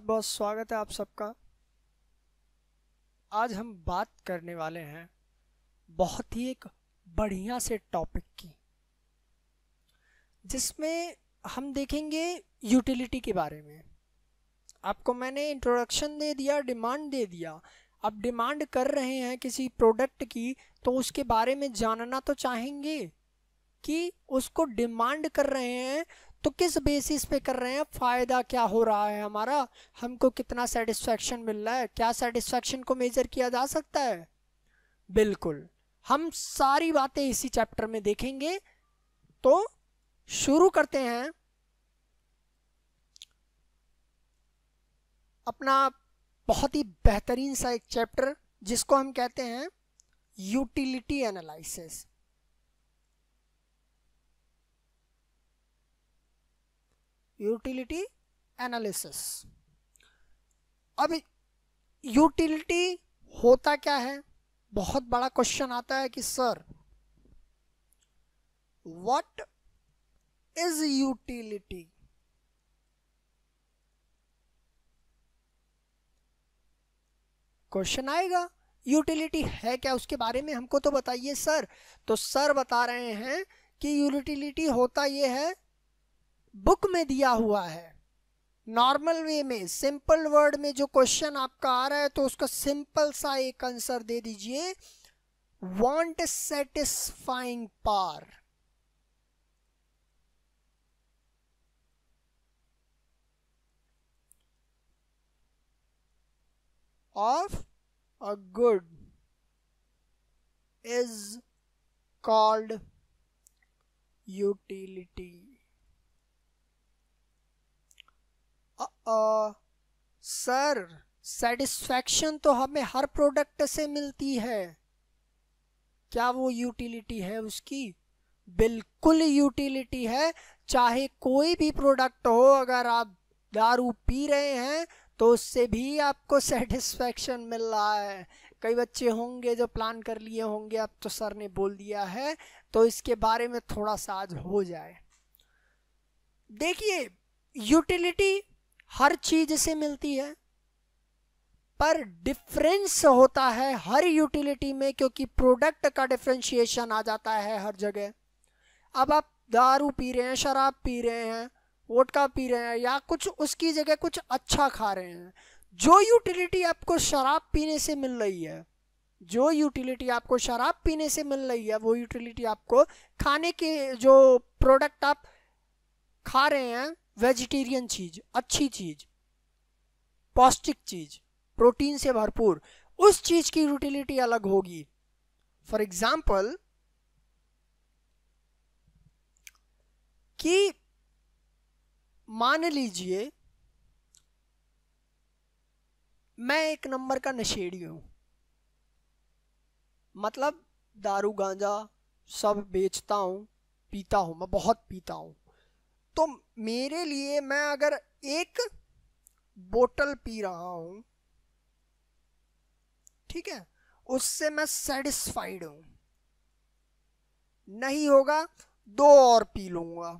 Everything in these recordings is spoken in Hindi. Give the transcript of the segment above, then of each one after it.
बहुत बहुत स्वागत है आप सबका। आज हम बात करने वाले हैं बहुत ही एक बढ़िया से टॉपिक की, जिसमें हम देखेंगे यूटिलिटी के बारे में। आपको मैंने इंट्रोडक्शन दे दिया, डिमांड दे दिया। अब डिमांड कर रहे हैं किसी प्रोडक्ट की, तो उसके बारे में जानना तो चाहेंगे कि उसको डिमांड कर रहे हैं तो किस बेसिस पे कर रहे हैं, फ़ायदा क्या हो रहा है हमारा, हमको कितना सेटिस्फैक्शन मिल रहा है, क्या सेटिस्फैक्शन को मेजर किया जा सकता है। बिल्कुल, हम सारी बातें इसी चैप्टर में देखेंगे। तो शुरू करते हैं अपना बहुत ही बेहतरीन सा एक चैप्टर, जिसको हम कहते हैं यूटिलिटी एनालिसिस। Utility analysis. अब यूटिलिटी होता क्या है? बहुत बड़ा क्वेश्चन आता है कि sir what is utility. Question आएगा, यूटिलिटी है क्या, उसके बारे में हमको तो बताइए सर। तो सर बता रहे हैं कि यूटिलिटी होता ये है, बुक में दिया हुआ है। नॉर्मल वे में, सिंपल वर्ड में जो क्वेश्चन आपका आ रहा है, तो उसका सिंपल सा एक आंसर दे दीजिए, want satisfying power. Of a good is called utility. Sir satisfaction तो हमें हर प्रोडक्ट से मिलती है, क्या वो यूटिलिटी है उसकी? बिल्कुल यूटिलिटी है। चाहे कोई भी प्रोडक्ट हो, अगर आप दारू पी रहे हैं तो उससे भी आपको सेटिस्फैक्शन मिल रहा है। कई बच्चे होंगे जो प्लान कर लिए होंगे, अब तो सर ने बोल दिया है तो इसके बारे में थोड़ा सा आज हो जाए। देखिए, यूटिलिटी हर चीज से मिलती है, पर डिफरेंस होता है हर यूटिलिटी में, क्योंकि प्रोडक्ट का डिफरेंशिएशन आ जाता है हर जगह। अब आप दारू पी रहे हैं, शराब पी रहे हैं, वोडका पी रहे हैं, या कुछ उसकी जगह कुछ अच्छा खा रहे हैं, जो यूटिलिटी आपको शराब पीने से मिल रही है, जो यूटिलिटी आपको शराब पीने से मिल रही है, वो यूटिलिटी आपको खाने के, जो प्रोडक्ट आप खा रहे हैं, वेजिटेरियन चीज, अच्छी चीज, पौष्टिक चीज, प्रोटीन से भरपूर, उस चीज की यूटिलिटी अलग होगी। फॉर एग्जाम्पल कि मान लीजिए मैं एक नंबर का नशेड़ी हूं, मतलब दारू गांजा सब बेचता हूं, पीता हूं, मैं बहुत पीता हूं। तो मेरे लिए, मैं अगर एक बोतल पी रहा हूं, ठीक है, उससे मैं सेटिस्फाइड हूं, नहीं होगा 2 और पी लूंगा।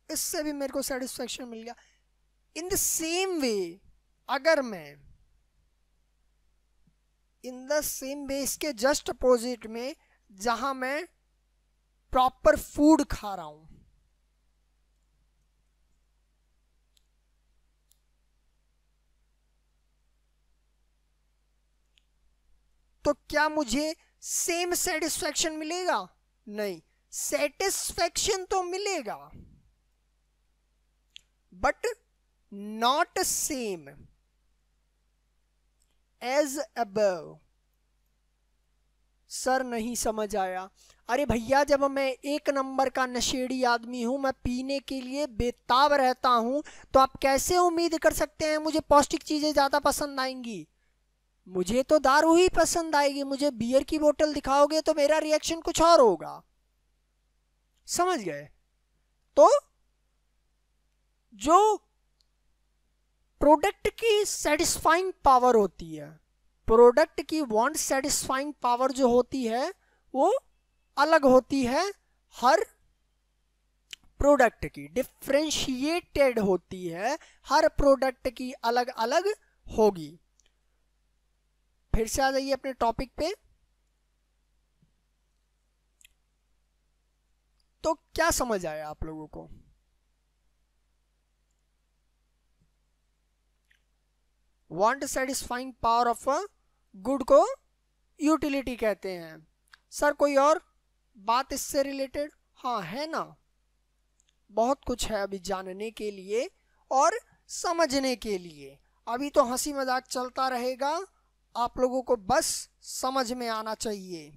इससे भी मेरे को सेटिस्फेक्शन मिल गया। इन द सेम वे, अगर मैं इन द सेम वे इसके जस्ट अपोजिट में, जहां मैं प्रॉपर फूड खा रहा हूं, तो क्या मुझे सेम सेटिस्फेक्शन मिलेगा? नहीं, सेटिस्फेक्शन तो मिलेगा, but not same as above. Sir नहीं समझ आया। अरे भैया, जब मैं एक नंबर का नशेड़ी आदमी हूं, मैं पीने के लिए बेताब रहता हूं, तो आप कैसे उम्मीद कर सकते हैं मुझे पौष्टिक चीजें ज्यादा पसंद आएंगी? मुझे तो दारू ही पसंद आएगी। मुझे बियर की बोतल दिखाओगे तो मेरा रिएक्शन कुछ और होगा। समझ गए? तो जो प्रोडक्ट की सेटिस्फाइंग पावर होती है, प्रोडक्ट की वांट सेटिस्फाइंग पावर जो होती है वो अलग होती है हर प्रोडक्ट की, डिफरेंशिएटेड होती है, हर प्रोडक्ट की अलग अलग होगी। फिर से आ जाइए अपने टॉपिक पे। तो क्या समझ आया आप लोगों को? Want satisfying power of a good को यूटिलिटी कहते हैं। सर कोई और बात इससे रिलेटेड? हाँ है ना, बहुत कुछ है अभी जानने के लिए और समझने के लिए। अभी तो हंसी मजाक चलता रहेगा, आप लोगों को बस समझ में आना चाहिए।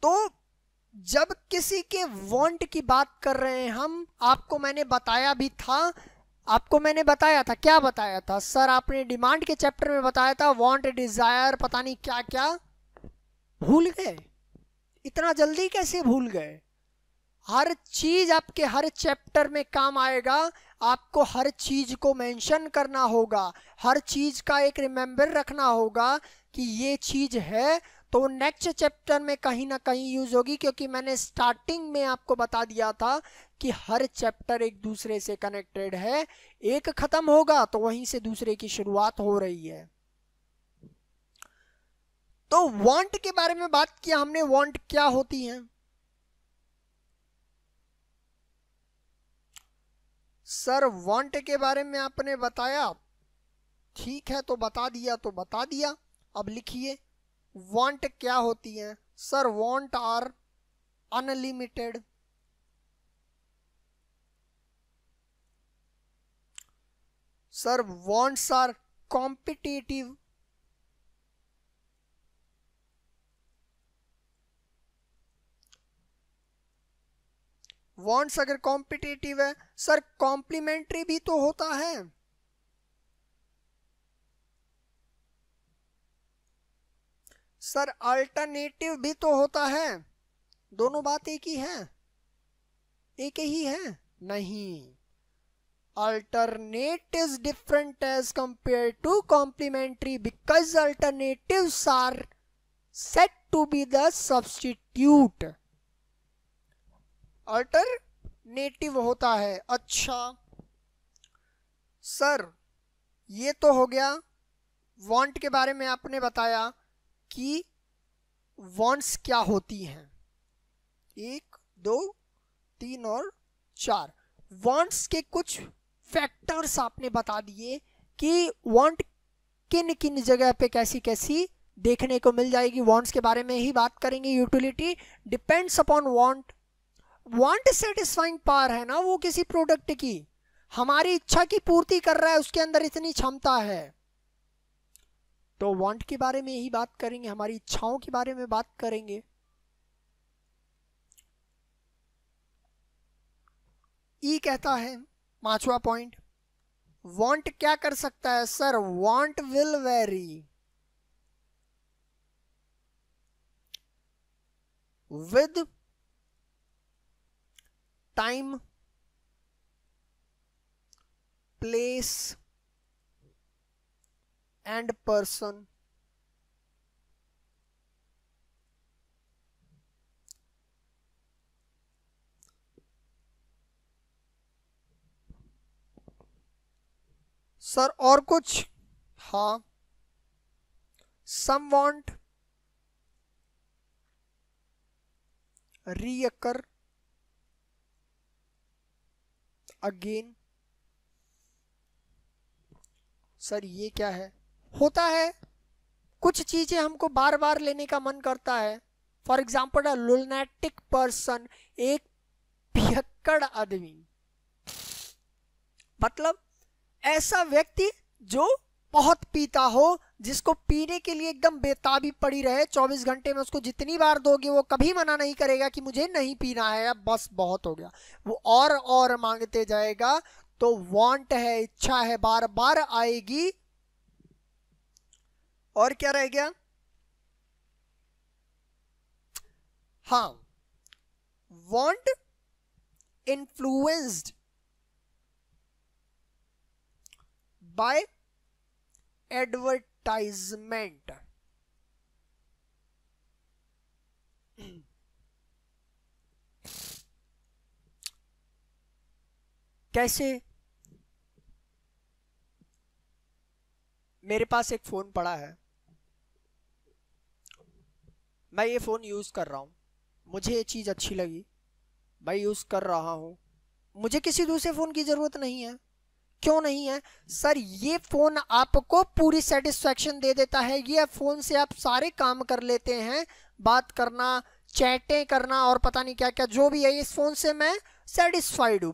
तो जब किसी के वांट की बात कर रहे हैं हम, आपको मैंने बताया भी था, आपको मैंने बताया था, क्या बताया था सर? आपने डिमांड के चैप्टर में बताया था वांट, डिजायर, पता नहीं क्या क्या। भूल गए? इतना जल्दी कैसे भूल गए? हर चीज आपके हर चैप्टर में काम आएगा, आपको हर चीज को मेंशन करना होगा, हर चीज का एक रिमेंबर रखना होगा कि ये चीज है, तो नेक्स्ट चैप्टर में कहीं ना कहीं यूज होगी। क्योंकि मैंने स्टार्टिंग में आपको बता दिया था कि हर चैप्टर एक दूसरे से कनेक्टेड है, एक खत्म होगा तो वहीं से दूसरे की शुरुआत हो रही है। तो वांट के बारे में बात किया हमने, वांट क्या होती है? सर वांट के बारे में आपने बताया, ठीक है, तो बता दिया तो बता दिया। अब लिखिए वांट क्या होती है। Sir want are unlimited, sir wants are competitive, wants अगर कॉम्पिटिटिव है, सर कॉम्प्लीमेंट्री भी तो होता है। सर अल्टरनेटिव भी तो होता है। दोनों बात एक ही है? एक ही है? नहीं, alternate is different as compared to complementary because alternatives are said to be the substitute. Alternative होता है। अच्छा सर ये तो हो गया, वांट के बारे में आपने बताया कि वांट्स क्या होती हैं। 1 2 3 और 4 वांट्स के कुछ फैक्टर्स आपने बता दिए कि वांट किन किन जगह पे कैसी कैसी देखने को मिल जाएगी। वांट्स के बारे में ही बात करेंगे। Utility depends upon want. Want satisfying power है ना वो किसी प्रोडक्ट की, हमारी इच्छा की पूर्ति कर रहा है, उसके अंदर इतनी क्षमता है, तो वांट के बारे में ही बात करेंगे, हमारी इच्छाओं के बारे में बात करेंगे। ई कहता है 5वां पॉइंट, वांट क्या कर सकता है? Sir want will very with time, place and person. Sir और कुछ? हाँ, सम वांट रीअकर अगेन। सर ये क्या है? होता है कुछ चीजें हमको बार बार लेने का मन करता है। For example a lunatic person, एक पियक्कड़ आदमी, मतलब ऐसा व्यक्ति जो बहुत पीता हो, जिसको पीने के लिए एकदम बेताबी पड़ी रहे, 24 घंटे में उसको जितनी बार दोगे वो कभी मना नहीं करेगा कि मुझे नहीं पीना है, अब बस बहुत हो गया, वो और मांगते जाएगा। तो वांट है, इच्छा है, बार बार आएगी। और क्या रह गया? हाँ, वांट इन्फ्लुएंस्ड बाय एडवर्टाइजमेंट। कैसे? मेरे पास एक फोन पड़ा है, मैं ये फोन यूज कर रहा हूं, मुझे ये चीज अच्छी लगी, भाई यूज कर रहा हूं, मुझे किसी दूसरे फोन की जरूरत नहीं है। क्यों नहीं है सर? ये फोन आपको पूरी सेटिस्फैक्शन दे देता है, ये फोन से आप सारे काम कर लेते हैं, बात करना, चैटें करना और पता नहीं क्या क्या जो भी है, इस फोन से मैं सेटिस्फाइड हूं।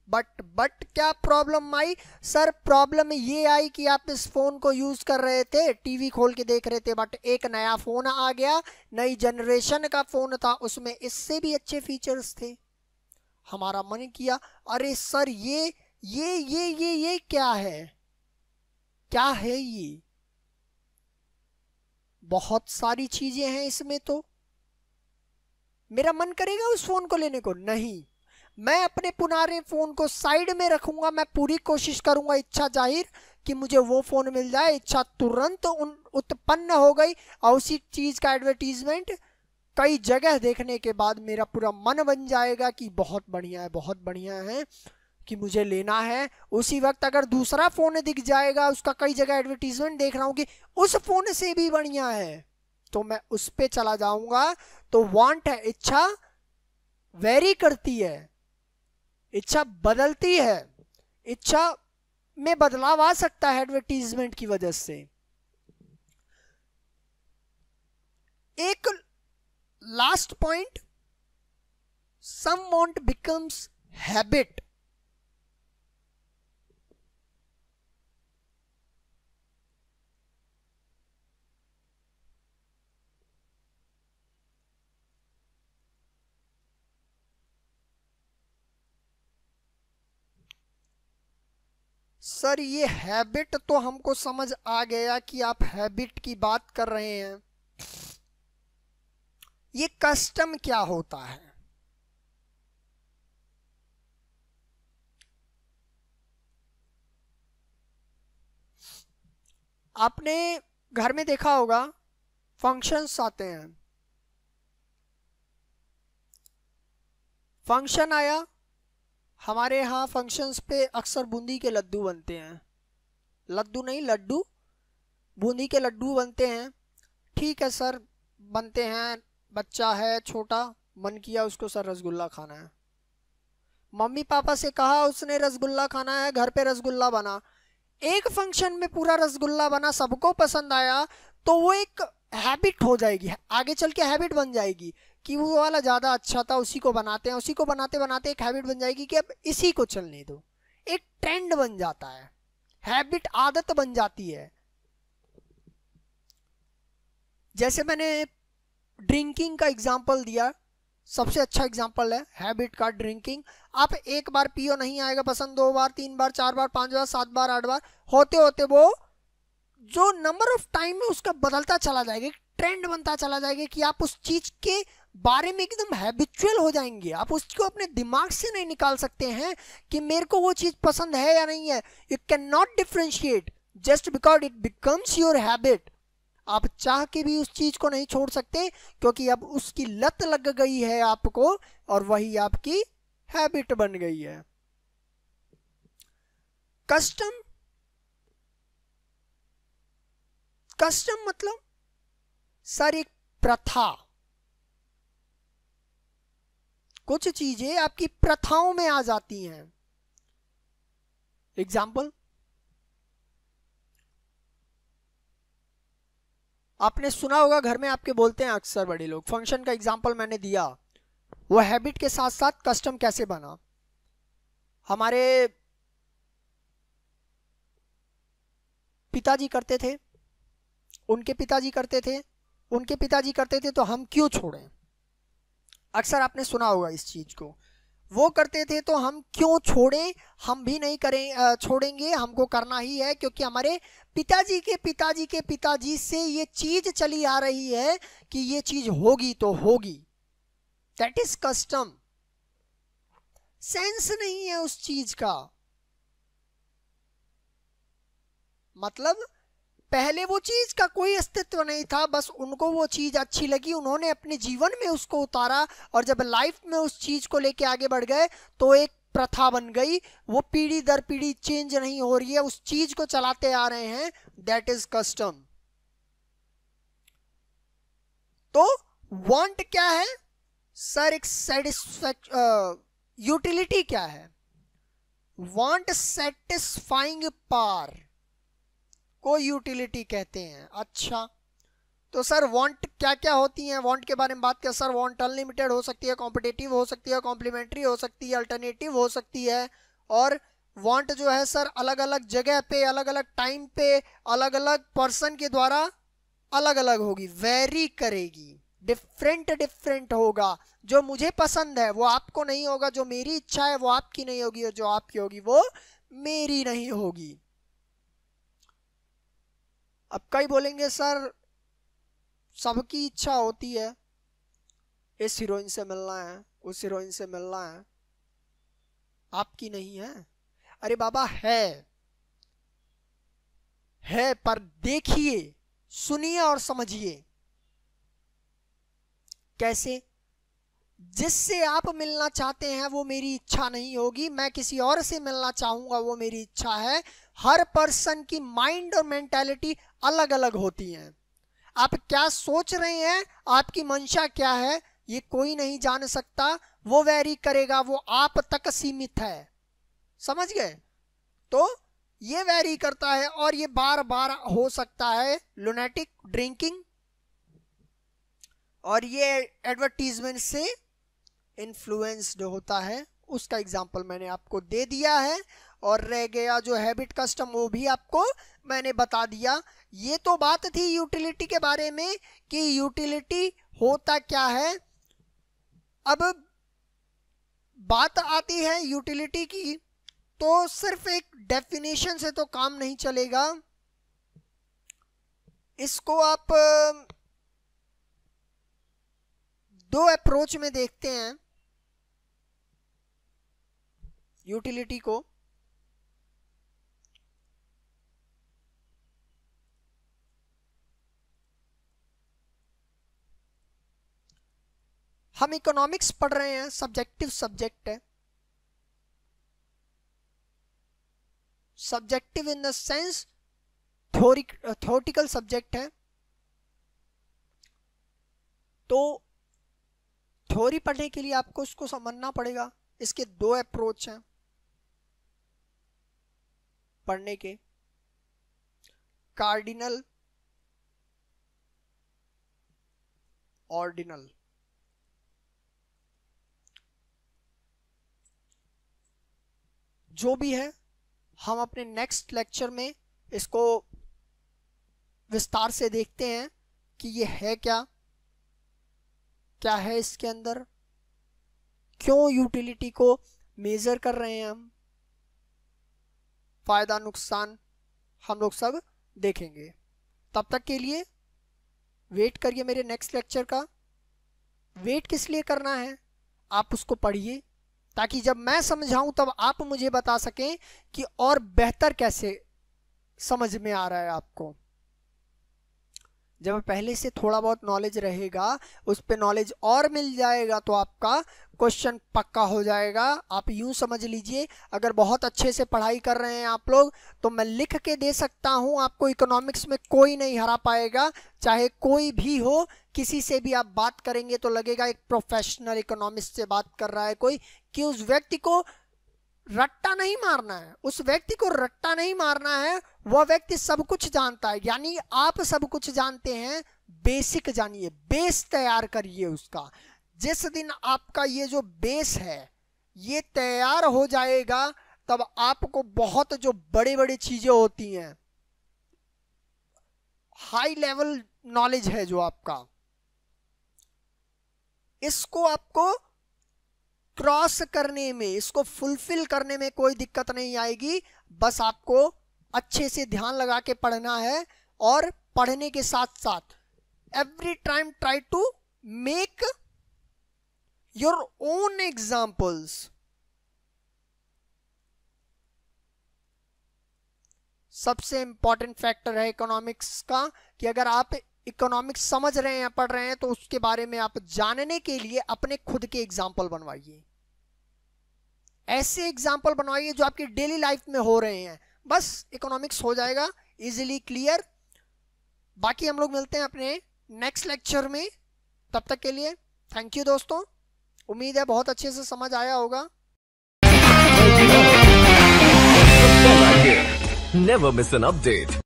बट क्या प्रॉब्लम आई सर? प्रॉब्लम ये आई कि आप इस फोन को यूज कर रहे थे, टीवी खोल के देख रहे थे, बट एक नया फोन आ गया, नई जनरेशन का फोन था, उसमें इससे भी अच्छे फीचर्स थे। हमारा मन किया अरे सर ये क्या है? क्या है ये? बहुत सारी चीजें हैं इसमें, तो मेरा मन करेगा उस फोन को लेने को? नहीं, मैं अपने पुराने फोन को साइड में रखूंगा, मैं पूरी कोशिश करूंगा, इच्छा जाहिर कि मुझे वो फोन मिल जाए। इच्छा तुरंत उत्पन्न हो गई और उसी चीज का एडवर्टीजमेंट कई जगह देखने के बाद मेरा पूरा मन बन जाएगा कि बहुत बढ़िया है, बहुत बढ़िया है, कि मुझे लेना है। उसी वक्त अगर दूसरा फोन दिख जाएगा, उसका कई जगह एडवर्टीजमेंट देख रहा हूं कि उस फोन से भी बढ़िया है, तो मैं उस पे चला जाऊंगा। तो वांट है, इच्छा वेरी करती है, इच्छा बदलती है, इच्छा में बदलाव आ सकता है एडवर्टीजमेंट की वजह से। एक last point, some want becomes habit. Sir ये हैबिट तो हमको समझ आ गया कि आप हैबिट की बात कर रहे हैं, ये कस्टम क्या होता है? आपने घर में देखा होगा, फंक्शंस आते हैं, फंक्शन आया, हमारे यहाँ फंक्शंस पे अक्सर बूंदी के लड्डू बनते हैं, लड्डू नहीं लड्डू, बूंदी के लड्डू बनते हैं। ठीक है सर, बनते हैं, बच्चा है छोटा, मन किया उसको सर रसगुल्ला खाना है, मम्मी पापा से कहा, उसने रसगुल्ला खाना है, घर पे रसगुल्ला बना, एक फंक्शन में पूरा रसगुल्ला बना, सबको पसंद आया, तो वो एक हैबिट हो जाएगी, आगे चल के हैबिट बन जाएगी कि वो वाला ज़्यादा अच्छा था, उसी को बनाते हैं, उसी को बनाते बनाते एक हैबिट बन जाएगी कि अब इसी को चलने दो, एक ट्रेंड बन जाता है, हैबिट आदत बन जाती है। जैसे मैंने ड्रिंकिंग का एग्जाम्पल दिया, सबसे अच्छा एग्जाम्पल है हैबिट का ड्रिंकिंग। आप एक बार पियो, नहीं आएगा पसंद, 2 बार, 3 बार, 4 बार, 5 बार, 7 बार, 8 बार, होते होते वो जो नंबर ऑफ टाइम में उसका बदलता चला जाएगा, ट्रेंड बनता चला जाएगा कि आप उस चीज के बारे में एकदम हैबिचुअल हो जाएंगे, आप उसको अपने दिमाग से नहीं निकाल सकते हैं कि मेरे को वो चीज पसंद है या नहीं है। You can not differentiate just because it becomes your habit. आप चाह के भी उस चीज को नहीं छोड़ सकते क्योंकि अब उसकी लत लग गई है आपको और वही आपकी हैबिट बन गई है। कस्टम, कस्टम मतलब सर एक प्रथा, कुछ चीजें आपकी प्रथाओं में आ जाती हैं। एग्जाम्पल, आपने सुना होगा, घर में आपके बोलते हैं अक्सर बड़े लोग, फंक्शन का एग्जाम्पल मैंने दिया, वो हैबिट के साथ साथ कस्टम कैसे बना। हमारे पिताजी करते थे, उनके पिताजी करते थे, उनके पिताजी करते थे, तो हम क्यों छोड़ें? अक्सर आपने सुना होगा इस चीज को, वो करते थे तो हम क्यों छोड़ें, हम भी नहीं करें, छोड़ेंगे, हमको करना ही है क्योंकि हमारे पिताजी के पिताजी के पिताजी से ये चीज चली आ रही है कि ये चीज होगी तो होगी। That is custom. सेंस नहीं है उस चीज का, मतलब पहले वो चीज का कोई अस्तित्व नहीं था, बस उनको वो चीज अच्छी लगी, उन्होंने अपने जीवन में उसको उतारा, और जब लाइफ में उस चीज को लेके आगे बढ़ गए तो एक प्रथा बन गई, वो पीढ़ी दर पीढ़ी चेंज नहीं हो रही है, उस चीज को चलाते आ रहे हैं, दैट इज कस्टम। तो वांट क्या है सर? एक यूटिलिटी क्या है? वांट सेटिस्फाइंग पावर को यूटिलिटी कहते हैं। अच्छा, तो सर वांट क्या क्या होती हैं? वांट के बारे में बात करें सर, वांट अनलिमिटेड हो सकती है, कॉम्पिटिटिव हो सकती है, कॉम्प्लीमेंट्री हो सकती है, अल्टरनेटिव हो सकती है, और वांट जो है सर अलग अलग जगह पे, अलग अलग टाइम पे, अलग अलग पर्सन के द्वारा अलग अलग होगी, वेरी करेगी, डिफरेंट डिफरेंट होगा। जो मुझे पसंद है वो आपको नहीं होगा, जो मेरी इच्छा है वो आपकी नहीं होगी, और जो आपकी होगी वो मेरी नहीं होगी। अब कई बोलेंगे सर सबकी इच्छा होती है, इस हीरोइन से मिलना है, उस हीरोइन से मिलना है, आपकी नहीं है। अरे बाबा है पर देखिए, सुनिए और समझिए। कैसे? जिससे आप मिलना चाहते हैं वो मेरी इच्छा नहीं होगी, मैं किसी और से मिलना चाहूंगा वो मेरी इच्छा है। हर पर्सन की माइंड और मेंटालिटी अलग अलग होती है। आप क्या सोच रहे हैं, आपकी मंशा क्या है, ये कोई नहीं जान सकता, वो वैरी करेगा, वो आप तक सीमित है। समझ गए? तो ये वैरी करता है, और ये बार बार हो सकता है। लुनेटिक ड्रिंकिंग, और ये एडवर्टीजमेंट से इन्फ्लुएंस्ड होता है, उसका एग्जाम्पल मैंने आपको दे दिया है। और रह गया जो हैबिट कस्टम, वो भी आपको मैंने बता दिया। ये तो बात थी यूटिलिटी के बारे में कि यूटिलिटी होता क्या है। अब बात आती है यूटिलिटी की, तो सिर्फ एक डेफिनेशन से तो काम नहीं चलेगा, इसको आप दो अप्रोच में देखते हैं यूटिलिटी को। हम इकोनॉमिक्स पढ़ रहे हैं, सब्जेक्टिव सब्जेक्ट है, subjective in the sense theoretical subject है। तो थ्योरी पढ़ने के लिए आपको उसको समझना पड़ेगा। इसके दो अप्रोच हैं पढ़ने के, कार्डिनल, ऑर्डिनल। जो भी है हम अपने नेक्स्ट लेक्चर में इसको विस्तार से देखते हैं कि ये है क्या, क्या है इसके अंदर, क्यों यूटिलिटी को मेजर कर रहे हैं हम, फायदा नुकसान हम लोग सब देखेंगे। तब तक के लिए वेट करिए मेरे नेक्स्ट लेक्चर का। वेट किस लिए करना है? आप उसको पढ़िए, ताकि जब मैं समझाऊं तब आप मुझे बता सकें कि और बेहतर कैसे समझ में आ रहा है आपको। जब पहले से थोड़ा बहुत नॉलेज रहेगा, उस पे नॉलेज और मिल जाएगा, तो आपका क्वेश्चन पक्का हो जाएगा। आप यूं समझ लीजिए, अगर बहुत अच्छे से पढ़ाई कर रहे हैं आप लोग, तो मैं लिख के दे सकता हूं आपको, इकोनॉमिक्स में कोई नहीं हरा पाएगा, चाहे कोई भी हो। किसी से भी आप बात करेंगे तो लगेगा एक प्रोफेशनल इकोनॉमिस्ट से बात कर रहा है कोई, कि उस व्यक्ति को रट्टा नहीं मारना है, उस व्यक्ति को रट्टा नहीं मारना है। वह व्यक्ति सब कुछ जानता है, यानी आप सब कुछ जानते हैं। बेसिक जानिए, बेस तैयार करिए उसका। जिस दिन आपका ये जो बेस है ये तैयार हो जाएगा, तब आपको बहुत जो बड़ी बड़ी चीजें होती हैं, हाई लेवल नॉलेज है जो आपका, इसको आपको क्रॉस करने में, इसको फुलफिल करने में कोई दिक्कत नहीं आएगी। बस आपको अच्छे से ध्यान लगा के पढ़ना है, और पढ़ने के साथ साथ every time try to make your own examples. सबसे इंपॉर्टेंट फैक्टर है इकोनॉमिक्स का कि अगर आप इकोनॉमिक्स समझ रहे हैं, पढ़ रहे हैं, तो उसके बारे में आप जानने के लिए अपने खुद के एग्जाम्पल बनवाइए। ऐसे एग्जाम्पल बनवाइए जो आपकी डेली लाइफ में हो रहे हैं, बस इकोनॉमिक्स हो जाएगा इजीली क्लियर। बाकी हम लोग मिलते हैं अपने नेक्स्ट लेक्चर में, तब तक के लिए थैंक यू दोस्तों। उम्मीद है बहुत अच्छे से समझ आया होगा। Never miss an update.